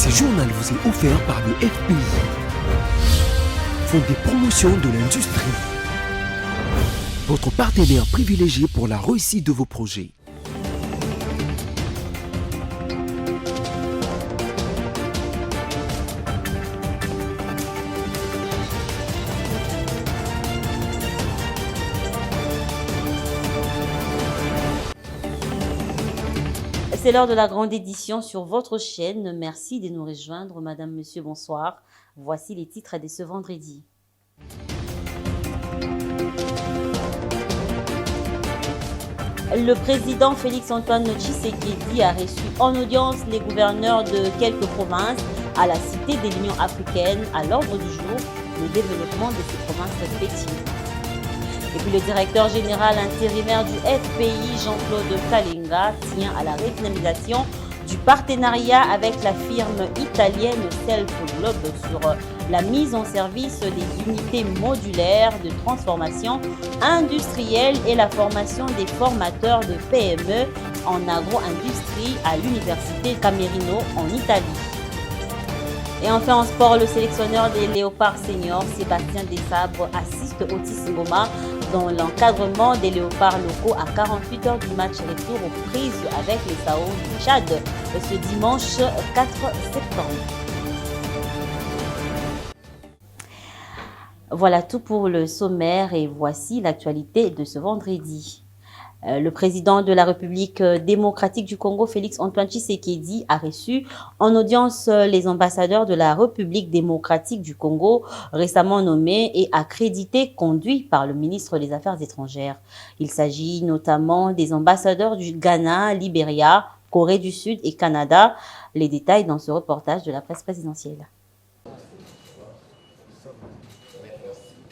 Ce journal vous est offert par le FPI, Fonds des promotions de l'industrie, votre partenaire privilégié pour la réussite de vos projets. C'est l'heure de la grande édition sur votre chaîne. Merci de nous rejoindre. Madame, monsieur, bonsoir. Voici les titres de ce vendredi. Le président Félix-Antoine Tshisekedi a reçu en audience les gouverneurs de quelques provinces à la Cité de l'Union africaine. À l'ordre du jour, le développement de ces provinces respectives. Et puis le directeur général intérimaire du FPI, Jean-Claude Kalenga, tient à la redynamisation du partenariat avec la firme italienne Self-Globe sur la mise en service des unités modulaires de transformation industrielle et la formation des formateurs de PME en agro-industrie à l'université Camerino en Italie. Et enfin en sport, le sélectionneur des Léopards seniors, Sébastien Desabre, assiste Otis Ngoma dans l'encadrement des Léopards locaux à 48 heures du match retour aux prises avec les Sao du Tchad ce dimanche 4 septembre. Voilà tout pour le sommaire et voici l'actualité de ce vendredi. Le président de la République démocratique du Congo, Félix-Antoine Tshisekedi, a reçu en audience les ambassadeurs de la République démocratique du Congo, récemment nommés et accrédités, conduits par le ministre des Affaires étrangères. Il s'agit notamment des ambassadeurs du Ghana, Libéria, Corée du Sud et Canada. Les détails dans ce reportage de la presse présidentielle.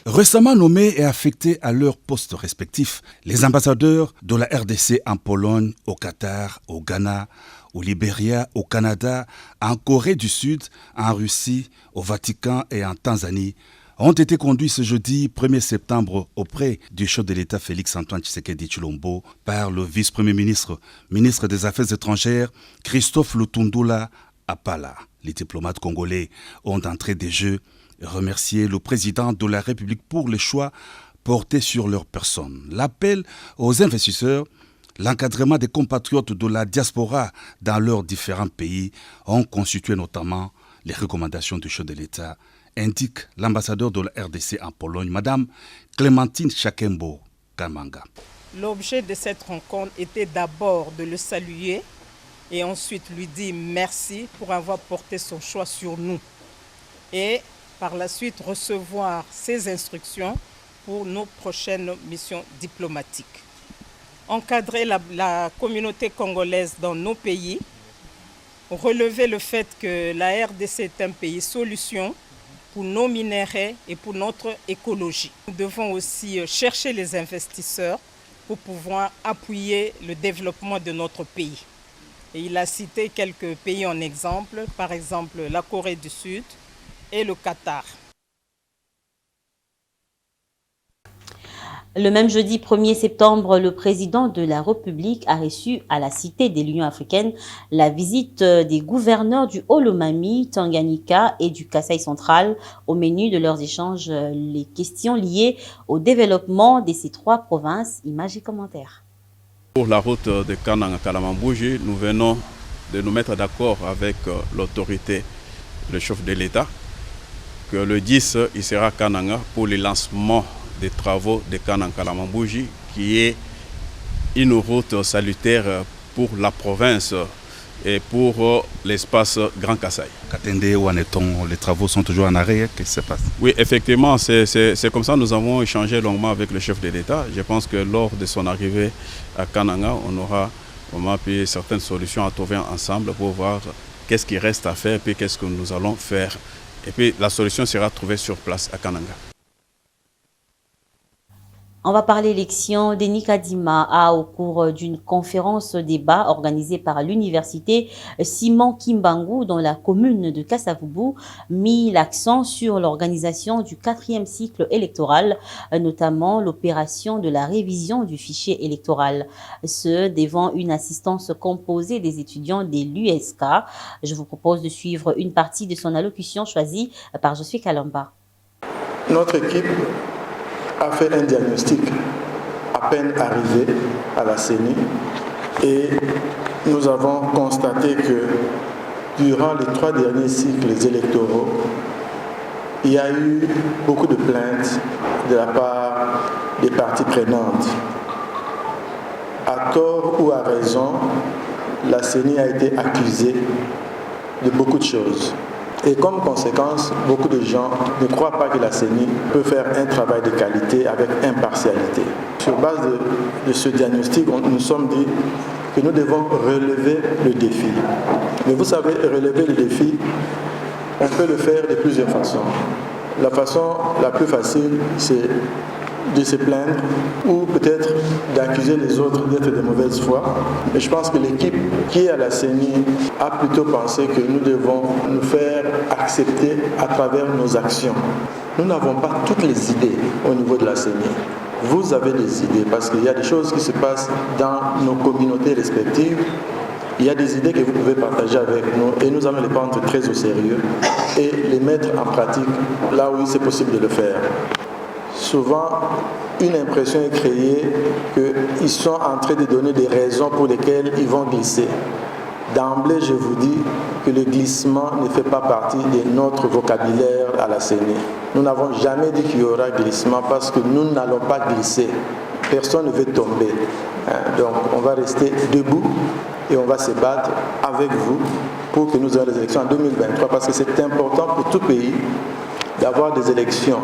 Récemment nommés et affectés à leurs postes respectifs, les ambassadeurs de la RDC en Pologne, au Qatar, au Ghana, au Libéria, au Canada, en Corée du Sud, en Russie, au Vatican et en Tanzanie ont été conduits ce jeudi 1er septembre auprès du chef de l'État Félix-Antoine Tshisekedi Tshilombo par le vice-premier ministre, ministre des Affaires étrangères, Christophe Lutundula Apala. Les diplomates congolais ont d'entrée des jeux remercier le président de la République pour les choix portés sur leur personne. L'appel aux investisseurs, l'encadrement des compatriotes de la diaspora dans leurs différents pays ont constitué notamment les recommandations du chef de l'État, indique l'ambassadeur de la RDC en Pologne, Madame Clémentine Chakembo Kamanga. L'objet de cette rencontre était d'abord de le saluer et ensuite lui dire merci pour avoir porté son choix sur nous. Et par la suite recevoir ses instructions pour nos prochaines missions diplomatiques. Encadrer la communauté congolaise dans nos pays, relever le fait que la RDC est un pays solution pour nos minéraux et pour notre écologie. Nous devons aussi chercher les investisseurs pour pouvoir appuyer le développement de notre pays. Et il a cité quelques pays en exemple, par exemple la Corée du Sud, et le Qatar. Le même jeudi 1er septembre, le président de la République a reçu à la Cité de l'Union africaine la visite des gouverneurs du Haut-Lomami, Tanganyika et du Kasaï central. Au menu de leurs échanges, les questions liées au développement de ces trois provinces. Images et commentaires. Pour la route de Kananga-Kalamambouji, nous venons de nous mettre d'accord avec l'autorité, le chef de l'État, que le 10, il sera à Kananga pour le lancement des travaux de Kananga-Kalamambouji, qui est une route salutaire pour la province et pour l'espace Grand Kasaï. Katende, où en est-on? Les travaux sont toujours en arrêt, qu'est-ce qui se passe? Oui, effectivement, c'est comme ça. Nous avons échangé longuement avec le chef de l'État. Je pense que lors de son arrivée à Kananga, on aura pu certaines solutions à trouver ensemble pour voir qu'est-ce qui reste à faire et puis qu'est-ce que nous allons faire. Et puis la solution sera trouvée sur place à Kananga. On va parler élection. Denis Kadima a, au cours d'une conférence débat organisée par l'université Simon Kimbangu dans la commune de Kasavubu, mis l'accent sur l'organisation du 4e cycle électoral, notamment l'opération de la révision du fichier électoral. Ce devant une assistance composée des étudiants de l'USK. Je vous propose de suivre une partie de son allocution choisie par Josué Kalamba. Notre équipe a fait un diagnostic à peine arrivé à la CENI et nous avons constaté que durant les 3 derniers cycles électoraux, il y a eu beaucoup de plaintes de la part des parties prenantes. À tort ou à raison, la CENI a été accusée de beaucoup de choses. Et comme conséquence, beaucoup de gens ne croient pas que la CENI peut faire un travail de qualité avec impartialité. Sur base de ce diagnostic, nous nous sommes dit que nous devons relever le défi. Mais vous savez, relever le défi, on peut le faire de plusieurs façons. La façon la plus facile, c'est de se plaindre ou peut-être d'accuser les autres d'être de mauvaise foi. Et je pense que l'équipe qui est à la CENI a plutôt pensé que nous devons nous faire accepter à travers nos actions. Nous n'avons pas toutes les idées au niveau de la CENI. Vous avez des idées parce qu'il y a des choses qui se passent dans nos communautés respectives. Il y a des idées que vous pouvez partager avec nous et nous allons les prendre très au sérieux et les mettre en pratique là où c'est possible de le faire. Souvent, une impression est créée qu'ils sont en train de donner des raisons pour lesquelles ils vont glisser. D'emblée, je vous dis que le glissement ne fait pas partie de notre vocabulaire à la CENI. Nous n'avons jamais dit qu'il y aura glissement parce que nous n'allons pas glisser. Personne ne veut tomber. Donc, on va rester debout et on va se battre avec vous pour que nous ayons les élections en 2023 parce que c'est important pour tout pays d'avoir des élections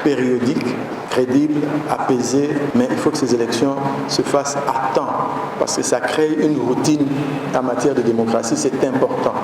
périodiques, crédibles, apaisées, mais il faut que ces élections se fassent à temps, parce que ça crée une routine en matière de démocratie, c'est important.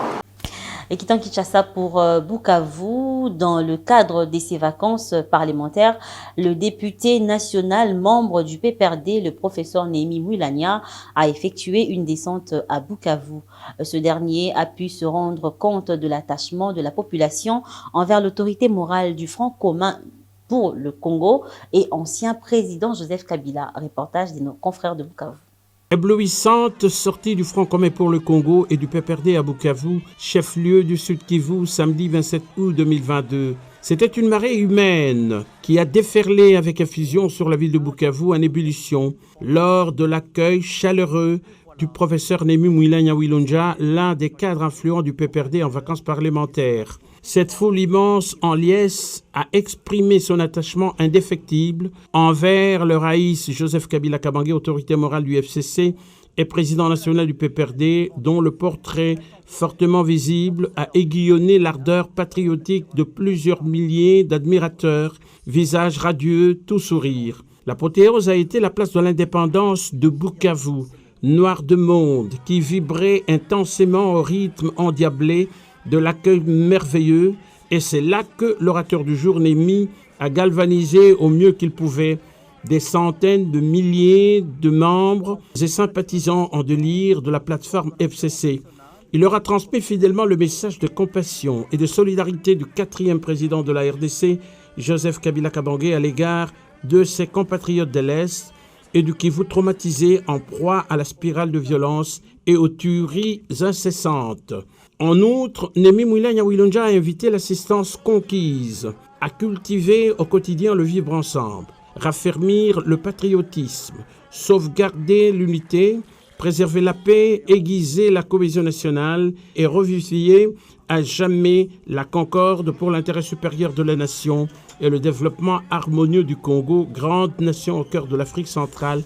Et quittant Kinshasa pour Bukavu, dans le cadre de ses vacances parlementaires, le député national membre du PPRD, le professeur Némi Mouilania, a effectué une descente à Bukavu. Ce dernier a pu se rendre compte de l'attachement de la population envers l'autorité morale du Front commun pour le Congo et ancien président Joseph Kabila. Reportage de nos confrères de Bukavu. Éblouissante sortie du Front commun pour le Congo et du PPRD à Bukavu, chef-lieu du Sud Kivu, samedi 27 août 2022. C'était une marée humaine qui a déferlé avec effusion sur la ville de Bukavu en ébullition lors de l'accueil chaleureux du professeur Némi Mouilanya Wilonja, l'un des cadres influents du PPRD en vacances parlementaires. Cette foule immense en liesse a exprimé son attachement indéfectible envers le raïs Joseph Kabila Kabange, autorité morale du FCC et président national du PPRD, dont le portrait fortement visible a aiguillonné l'ardeur patriotique de plusieurs milliers d'admirateurs, visages radieux, tout sourire. L'apothéose a été la place de l'indépendance de Bukavu, noir de monde, qui vibrait intensément au rythme endiablé de l'accueil merveilleux, et c'est là que l'orateur du jour Némi a galvanisé au mieux qu'il pouvait des centaines de milliers de membres et sympathisants en délire de la plateforme FCC. Il leur a transmis fidèlement le message de compassion et de solidarité du 4e président de la RDC, Joseph Kabila Kabange, à l'égard de ses compatriotes de l'Est et du Kivu traumatisé en proie à la spirale de violence et aux tueries incessantes. En outre, Némi Mouilanya Wilonja a invité l'assistance conquise à cultiver au quotidien le vivre ensemble, raffermir le patriotisme, sauvegarder l'unité, préserver la paix, aiguiser la cohésion nationale et revivifier à jamais la concorde pour l'intérêt supérieur de la nation et le développement harmonieux du Congo, grande nation au cœur de l'Afrique centrale.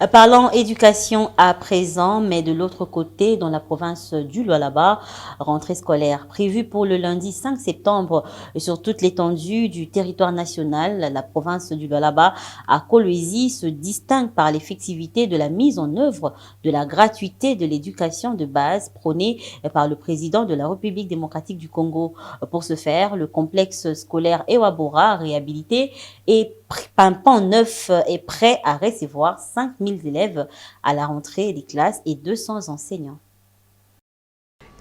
Parlons éducation à présent, mais de l'autre côté, dans la province du Lualaba, rentrée scolaire prévue pour le lundi 5 septembre sur toute l'étendue du territoire national. La province du Lualaba à Kolwezi se distingue par l'effectivité de la mise en œuvre de la gratuité de l'éducation de base prônée par le président de la République démocratique du Congo. Pour ce faire, le complexe scolaire Ewabora, réhabilité et pimpant neuf, est prêt à recevoir 5000 élèves à la rentrée des classes et 200 enseignants.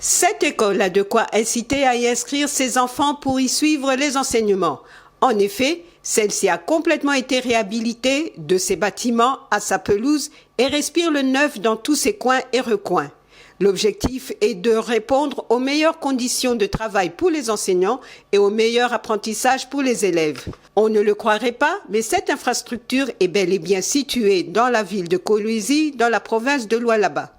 Cette école a de quoi inciter à y inscrire ses enfants pour y suivre les enseignements. En effet, celle-ci a complètement été réhabilitée de ses bâtiments à sa pelouse et respire le neuf dans tous ses coins et recoins. L'objectif est de répondre aux meilleures conditions de travail pour les enseignants et au meilleur apprentissage pour les élèves. On ne le croirait pas, mais cette infrastructure est bel et bien située dans la ville de Kolwezi, dans la province de Lualaba.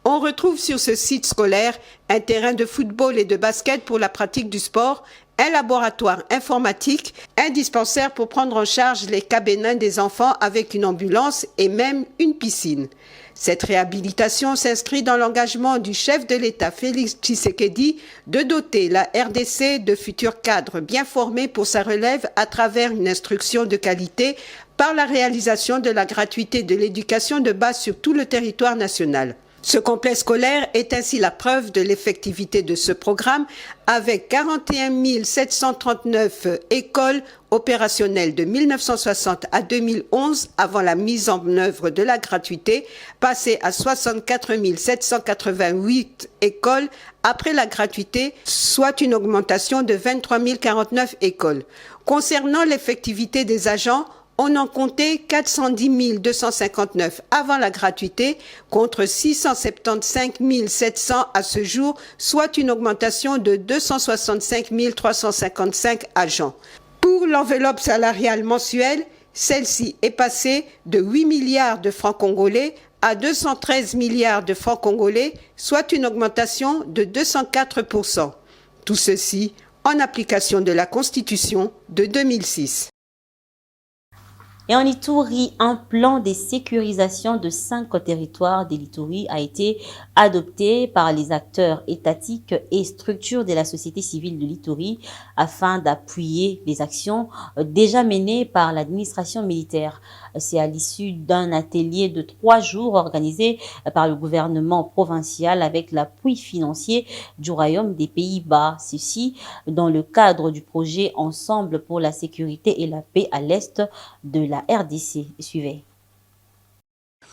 On retrouve sur ce site scolaire un terrain de football et de basket pour la pratique du sport, un laboratoire informatique, un dispensaire pour prendre en charge les cas bénins des enfants avec une ambulance et même une piscine. Cette réhabilitation s'inscrit dans l'engagement du chef de l'État Félix Tshisekedi de doter la RDC de futurs cadres bien formés pour sa relève à travers une instruction de qualité par la réalisation de la gratuité de l'éducation de base sur tout le territoire national. Ce complexe scolaire est ainsi la preuve de l'effectivité de ce programme avec 41 739 écoles opérationnelles de 1960 à 2011 avant la mise en œuvre de la gratuité, passée à 64 788 écoles après la gratuité, soit une augmentation de 23 049 écoles. Concernant l'effectivité des agents, on en comptait 410 259 avant la gratuité contre 675 700 à ce jour, soit une augmentation de 265 355 agents. Pour l'enveloppe salariale mensuelle, celle-ci est passée de 8 milliards de francs congolais à 213 milliards de francs congolais, soit une augmentation de 204%. Tout ceci en application de la Constitution de 2006. Et en Ituri, un plan de sécurisation de 5 territoires de l'Ituri a été adopté par les acteurs étatiques et structures de la société civile de l'Ituri afin d'appuyer les actions déjà menées par l'administration militaire. C'est à l'issue d'un atelier de 3 jours organisé par le gouvernement provincial avec l'appui financier du Royaume des Pays-Bas. Ceci dans le cadre du projet Ensemble pour la sécurité et la paix à l'Est de la RDC. Suivez.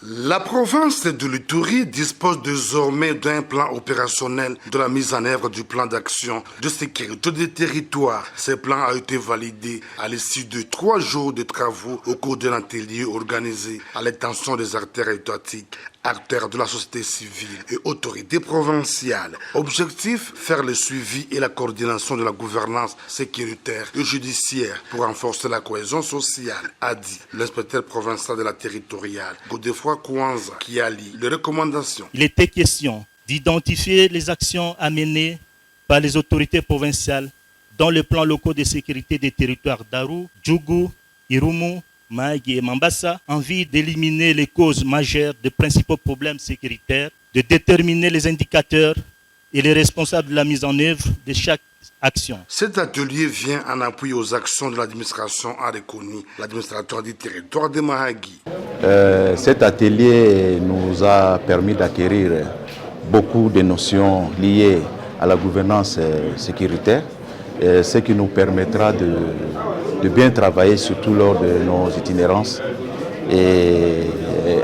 La province de l'Ituri dispose désormais d'un plan opérationnel de la mise en œuvre du plan d'action de sécurité des territoires. Ce plan a été validé à l'issue de 3 jours de travaux au cours d'un atelier organisé à l'intention des acteurs étatiques, acteurs de la société civile et autorités provinciales. Objectif, faire le suivi et la coordination de la gouvernance sécuritaire et judiciaire pour renforcer la cohésion sociale, a dit l'inspecteur provincial de la territoriale, Godefroy Kouanza, qui a lu les recommandations. Il était question d'identifier les actions à mener par les autorités provinciales dans le plan locaux de sécurité des territoires d'Aru, Djougou, Irumu, Mahagi et Mambasa, en vue d'éliminer les causes majeures des principaux problèmes sécuritaires, de déterminer les indicateurs et les responsables de la mise en œuvre de chaque action. Cet atelier vient en appui aux actions de l'administration, a reconnu l'administrateur du territoire de Mahagi. Cet atelier nous a permis d'acquérir beaucoup de notions liées à la gouvernance sécuritaire, ce qui nous permettra de bien travailler surtout lors de nos itinérances et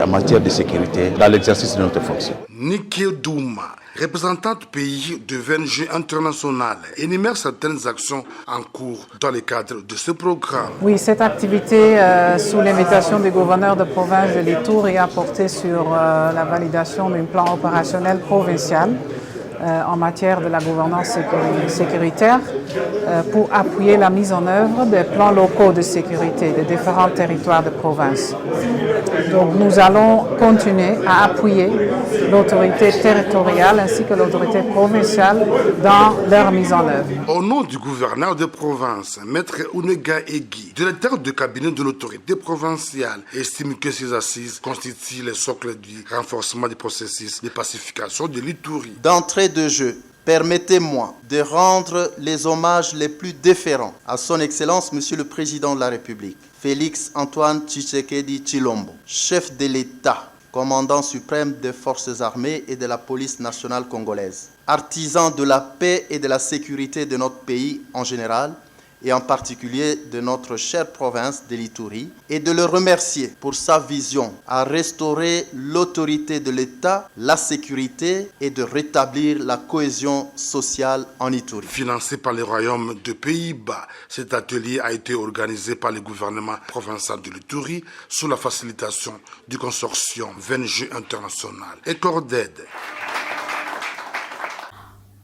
en matière de sécurité dans l'exercice de notre fonction. Niki Douma, représentante pays de VNG international, énumère certaines actions en cours dans le cadre de ce programme. Oui, cette activité, sous l'invitation du gouverneur de province de l'Ituri, a porté sur la validation d'un plan opérationnel provincial en matière de la gouvernance sécuritaire pour appuyer la mise en œuvre des plans locaux de sécurité des différents territoires de province. Donc nous allons continuer à appuyer l'autorité territoriale ainsi que l'autorité provinciale dans leur mise en œuvre. Au nom du gouverneur de province, Maître Unega Egui, directeur de cabinet de l'autorité provinciale, estime que ces assises constituent le socle du renforcement du processus de pacification de l'Ituri. D'entrée de jeu, permettez-moi de rendre les hommages les plus déférents à son Excellence Monsieur le Président de la République, Félix Antoine Tshisekedi Tshilombo, chef de l'État, commandant suprême des forces armées et de la police nationale congolaise, artisan de la paix et de la sécurité de notre pays en général, et en particulier de notre chère province de l'Ituri, et de le remercier pour sa vision à restaurer l'autorité de l'État, la sécurité et de rétablir la cohésion sociale en Ituri. Financé par le Royaume de Pays-Bas, cet atelier a été organisé par le gouvernement provincial de l'Ituri sous la facilitation du consortium VNG International et Corded.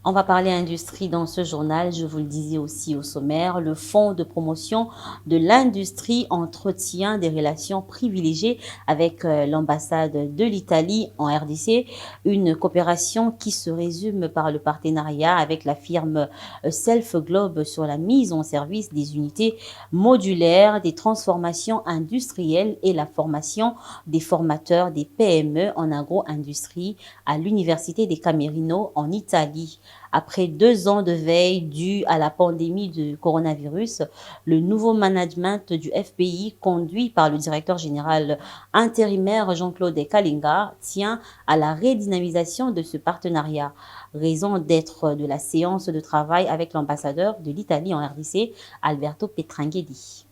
On va parler industrie dans ce journal. Je vous le disais aussi au sommaire, le Fonds de promotion de l'industrie entretient des relations privilégiées avec l'ambassade de l'Italie en RDC. Une coopération qui se résume par le partenariat avec la firme Self Globe sur la mise en service des unités modulaires, des transformations industrielles et la formation des formateurs des PME en agro-industrie à l'Université des Camerino en Italie. Après 2 ans de veille due à la pandémie de coronavirus, le nouveau management du FPI, conduit par le directeur général intérimaire Jean-Claude Kalinga, tient à la redynamisation de ce partenariat. Raison d'être de la séance de travail avec l'ambassadeur de l'Italie en RDC, Alberto Petranghedi.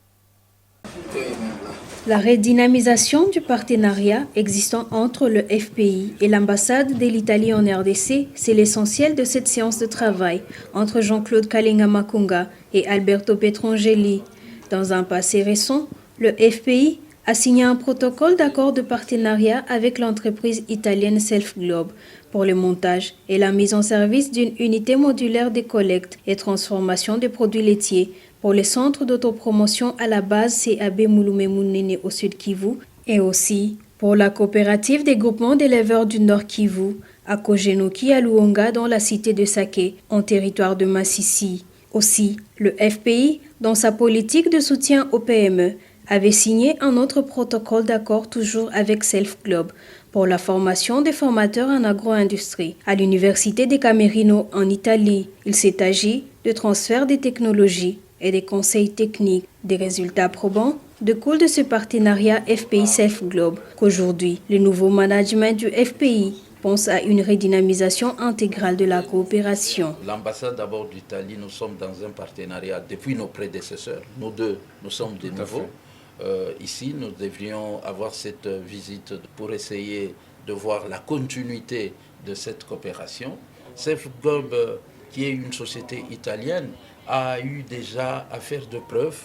La redynamisation du partenariat existant entre le FPI et l'ambassade de l'Italie en RDC, c'est l'essentiel de cette séance de travail entre Jean-Claude Kalinga Makunga et Alberto Petranghedi. Dans un passé récent, le FPI a signé un protocole d'accord de partenariat avec l'entreprise italienne Self Globe pour le montage et la mise en service d'une unité modulaire de collecte et transformation des produits laitiers pour les centres d'autopromotion à la base CAB Mouloume-Mounene au Sud Kivu et aussi pour la coopérative des groupements d'éleveurs du Nord Kivu à Kogenoki à Luonga dans la cité de Sake en territoire de Massissi. Aussi, le FPI, dans sa politique de soutien aux PME, avait signé un autre protocole d'accord toujours avec Self Globe pour la formation des formateurs en agro-industrie à l'Université des Camerino en Italie. Il s'est agi de transfert des technologies et des conseils techniques. Des résultats probants découlent de ce partenariat FPI Self Globe qu'aujourd'hui, le nouveau management du FPI pense à une redynamisation intégrale de la coopération. L'ambassade d'abord d'Italie, nous sommes dans un partenariat depuis nos prédécesseurs. Nous deux, nous sommes de nouveau. Ici, nous devrions avoir cette visite pour essayer de voir la continuité de cette coopération. Self Globe, qui est une société italienne, a eu déjà à faire de preuves.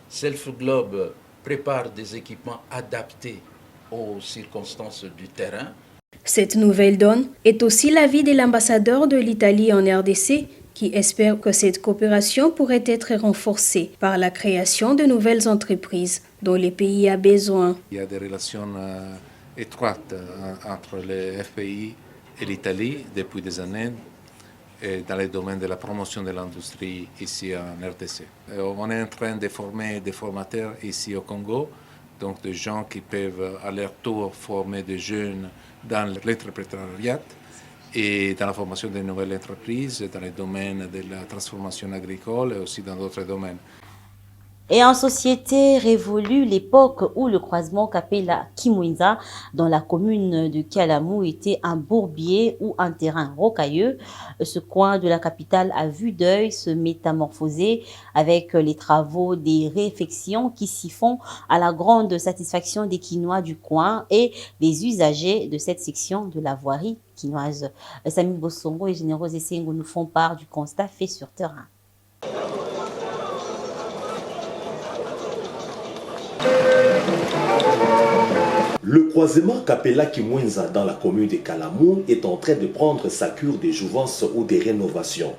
Self Globe prépare des équipements adaptés aux circonstances du terrain. Cette nouvelle donne est aussi l'avis de l'ambassadeur de l'Italie en RDC qui espère que cette coopération pourrait être renforcée par la création de nouvelles entreprises dont le pays a besoin. Il y a des relations étroites entre le FPI et l'Italie depuis des années dans le domaine de la promotion de l'industrie ici en RDC. On est en train de former des formateurs ici au Congo, donc des gens qui peuvent à leur tour former des jeunes dans l'entrepreneuriat et dans la formation de nouvelles entreprises, dans le domaine de la transformation agricole et aussi dans d'autres domaines. Et en société révolue, l'époque où le croisement Kapela-Kimwinza dans la commune de Kialamou était un bourbier ou un terrain rocailleux, ce coin de la capitale a vu d'œil se métamorphoser avec les travaux des réfections qui s'y font à la grande satisfaction des Quinois du coin et des usagers de cette section de la voirie quinoise. Samy Bossongo et Générose Essengo nous font part du constat fait sur terrain. Le croisement Kapela-Kimwenza dans la commune de Kalamou est en train de prendre sa cure de jouvence ou de rénovation.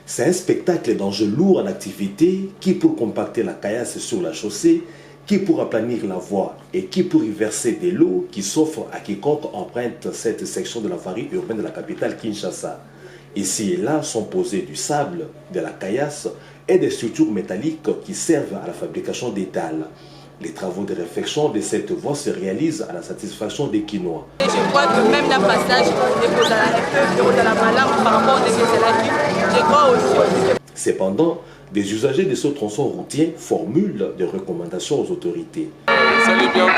C'est un spectacle d'enjeux lourds en activité qui pour compacter la caillasse sur la chaussée, qui pour aplanir la voie et qui pour y verser de l'eau qui s'offre à quiconque emprunte cette section de la voirie urbaine de la capitale Kinshasa. Ici et là sont posés du sable, de la caillasse et des structures métalliques qui servent à la fabrication des dalles. Les travaux de réfection de cette voie se réalisent à la satisfaction des Kinois. Je crois que même le passage de la malade par rapport aux écologies, je crois aussi. Cependant, des usagers de ce tronçon routier formulent des recommandations aux autorités. Ça allait bien pour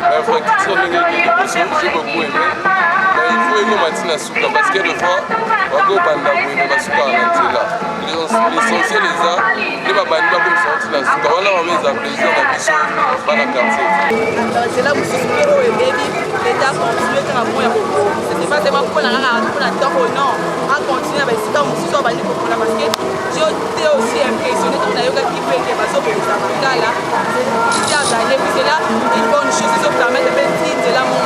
l'infrastructure de l'évolution, j'ai beaucoup aimé. Mais il faut aimer Matina Souka parce que des fois, on va banda mais Masuka là. L'essentiel est ça, les babani va comme sortir la Souka. Voilà on met à plaisir la mission dans le quartier. C'est là où c'est ce et baby, l'État continue à faire c'est pas seulement pour la non, à continuer avec ça aussi sur bani pour la parce que j'ai aussi impressionné quand on a eu qui fait que parce que ça va là. C'est là il faut une chose qui permet de mettre de là mon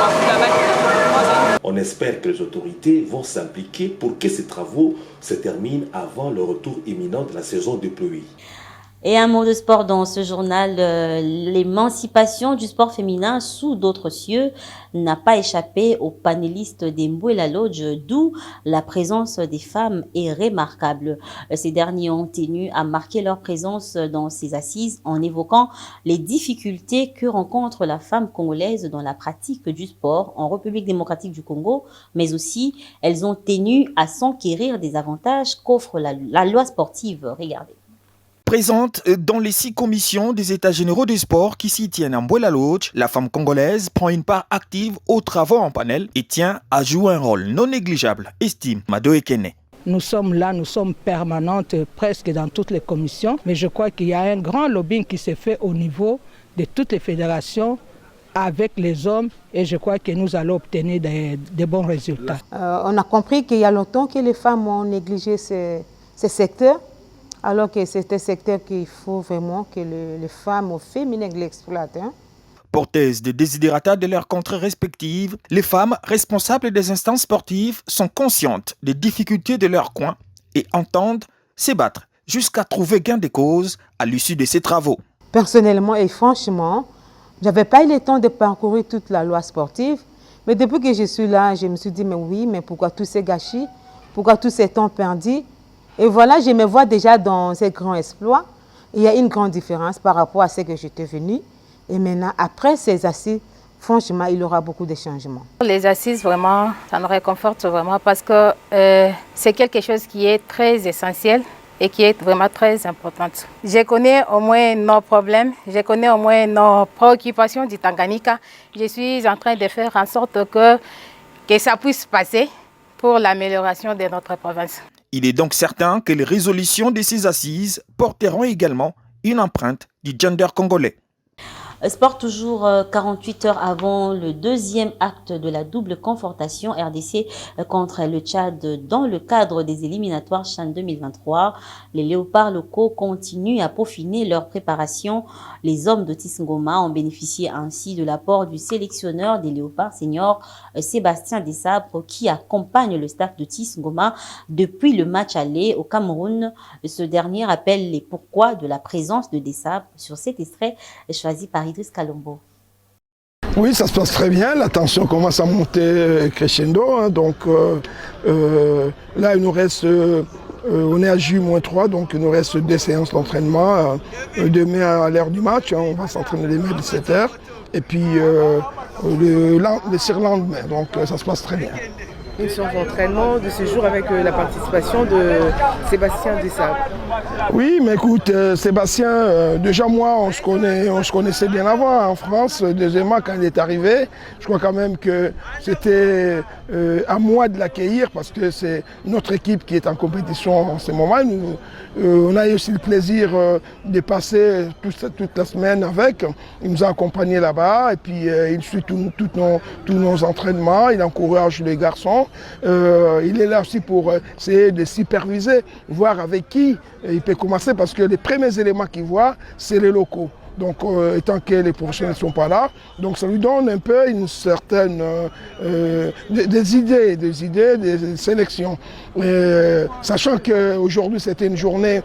On espère que les autorités vont s'impliquer pour que ces travaux se terminent avant le retour imminent de la saison de pluie. Et un mot de sport dans ce journal, l'émancipation du sport féminin sous d'autres cieux n'a pas échappé aux panélistes des Mbouela Lodge, d'où la présence des femmes est remarquable. Ces derniers ont tenu à marquer leur présence dans ces assises en évoquant les difficultés que rencontre la femme congolaise dans la pratique du sport en République démocratique du Congo, mais aussi elles ont tenu à s'enquérir des avantages qu'offre la loi sportive. Regardez. Présente dans les 6 commissions des États généraux du sport qui s'y tiennent à Mbouela Lodge, la femme congolaise prend une part active aux travaux en panel et tient à jouer un rôle non négligeable, estime Mado Ekene. Nous sommes là, nous sommes permanentes presque dans toutes les commissions, mais je crois qu'il y a un grand lobbying qui s'est fait au niveau de toutes les fédérations avec les hommes et je crois que nous allons obtenir des bons résultats. On a compris qu'il y a longtemps que les femmes ont négligé ces secteurs. Alors que c'est un secteur qu'il faut vraiment que les femmes au féminin l'exploitent. Porteuses de désidérata de leurs contrées respectives, les femmes responsables des instances sportives sont conscientes des difficultés de leur coin et entendent se battre jusqu'à trouver gain de cause à l'issue de ces travaux. Personnellement et franchement, je n'avais pas eu le temps de parcourir toute la loi sportive, mais depuis que je suis là, je me suis dit, mais oui, mais pourquoi tous ces gâchis, pourquoi tous ces temps perdus? Et voilà, je me vois déjà dans ces grands exploits. Il y a une grande différence par rapport à ce que j'étais venue. Et maintenant, après ces assises, franchement, il y aura beaucoup de changements. Les assises, vraiment, ça nous réconforte vraiment parce que c'est quelque chose qui est très essentiel et qui est vraiment très important. Je connais au moins nos problèmes, je connais au moins nos préoccupations du Tanganyika. Je suis en train de faire en sorte que ça puisse passer pour l'amélioration de notre province. Il est donc certain que les résolutions de ces assises porteront également une empreinte du gender congolais. Sport toujours 48 heures avant le deuxième acte de la double confrontation RDC contre le Tchad dans le cadre des éliminatoires CHAN 2023. Les léopards locaux continuent à peaufiner leur préparation. Les hommes de Tisngoma ont bénéficié ainsi de l'apport du sélectionneur des léopards seniors Sébastien Desabre qui accompagne le staff de Tisngoma depuis le match aller au Cameroun. Ce dernier rappelle les pourquoi de la présence de Desabre sur cet extrait choisi par Idriss Kalombo. Oui, ça se passe très bien, la tension commence à monter crescendo, hein, donc là il nous reste, on est à J-3, donc il nous reste 2 séances d'entraînement, demain à l'heure du match, hein, on va s'entraîner demain à 17h, et puis le surlendemain, donc ça se passe très bien. Une séance d'entraînement de ce jour avec la participation de Sébastien Desabre. Oui, mais écoute, Sébastien, déjà moi, on se connaissait bien avant en France. Deuxièmement, quand il est arrivé, je crois quand même que c'était à moi de l'accueillir parce que c'est notre équipe qui est en compétition en ce moment. On a eu aussi le plaisir de passer toute la semaine avec. Il nous a accompagnés là-bas et puis il suit tous nos entraînements, il encourage les garçons. Il est là aussi pour essayer de superviser, voir avec qui il peut commencer parce que les premiers éléments qu'il voit, c'est les locaux. Donc, étant que les professionnels ne sont pas là, donc ça lui donne un peu une certaine des idées, des sélections. Sachant qu'aujourd'hui, c'était une journée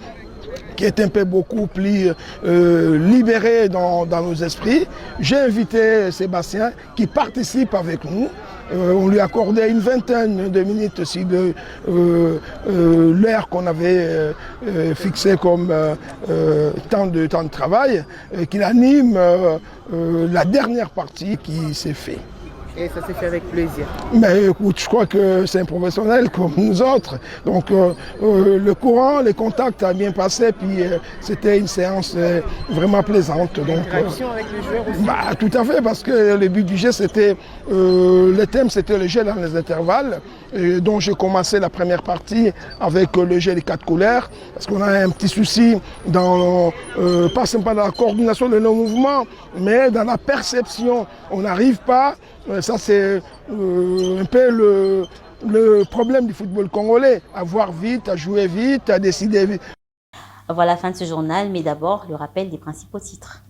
qui est un peu beaucoup plus libérée dans nos esprits, j'ai invité Sébastien qui participe avec nous. On lui accordait une vingtaine de minutes aussi de l'heure qu'on avait fixée comme temps de travail, qu'il anime la dernière partie qui s'est faite. Et ça s'est fait avec plaisir. Mais écoute, je crois que c'est un professionnel comme nous autres. Donc le courant, les contacts a bien passé, puis c'était une séance vraiment plaisante. Interaction avec les joueurs aussi. Tout à fait, parce que le but du jeu, c'était le thème, c'était le jeu dans les intervalles. Donc j'ai commencé la première partie avec le jeu des 4 couleurs, parce qu'on a un petit souci dans, pas simplement dans la coordination de nos mouvements, mais dans la perception. On n'arrive pas. Ça, c'est un peu le problème du football congolais, à voir vite, à jouer vite, à décider vite. Voilà la fin de ce journal, mais d'abord le rappel des principaux titres.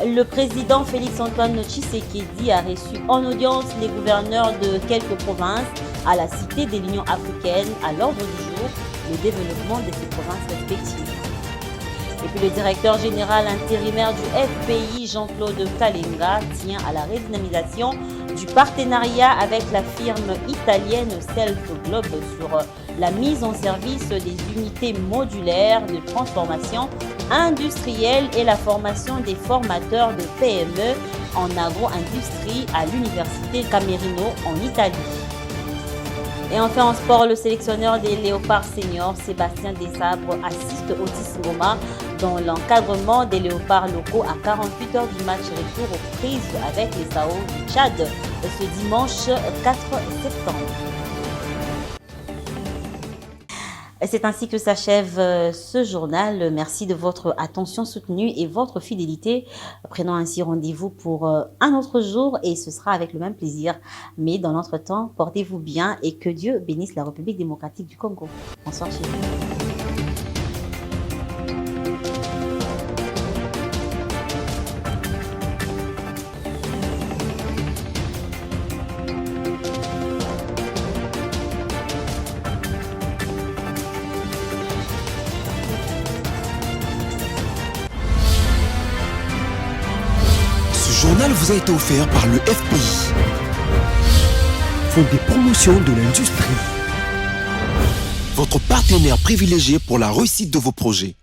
Le président Félix-Antoine Tshisekedi a reçu en audience les gouverneurs de quelques provinces à la Cité de l'Union africaine. À l'ordre du jour, le développement de ces provinces respectives. Et puis le directeur général intérimaire du FPI, Jean-Claude Kalenga, tient à la redynamisation du partenariat avec la firme italienne Self Globe sur la mise en service des unités modulaires de transformation industrielle et la formation des formateurs de PME en agro-industrie à l'université Camerino en Italie. Et enfin en sport, le sélectionneur des Léopards seniors, Sébastien Desabre, assiste Otis Ngoma dans l'encadrement des Léopards locaux à 48 heures du match retour aux prises avec les Sao du Tchad ce dimanche 4 septembre. C'est ainsi que s'achève ce journal. Merci de votre attention soutenue et votre fidélité. Prenons ainsi rendez-vous pour un autre jour et ce sera avec le même plaisir. Mais dans l'entretemps, portez-vous bien et que Dieu bénisse la République démocratique du Congo. Bonsoir chez vous. Ce journal vous a été offert par le FPI, Fonds des promotions de l'industrie, votre partenaire privilégié pour la réussite de vos projets.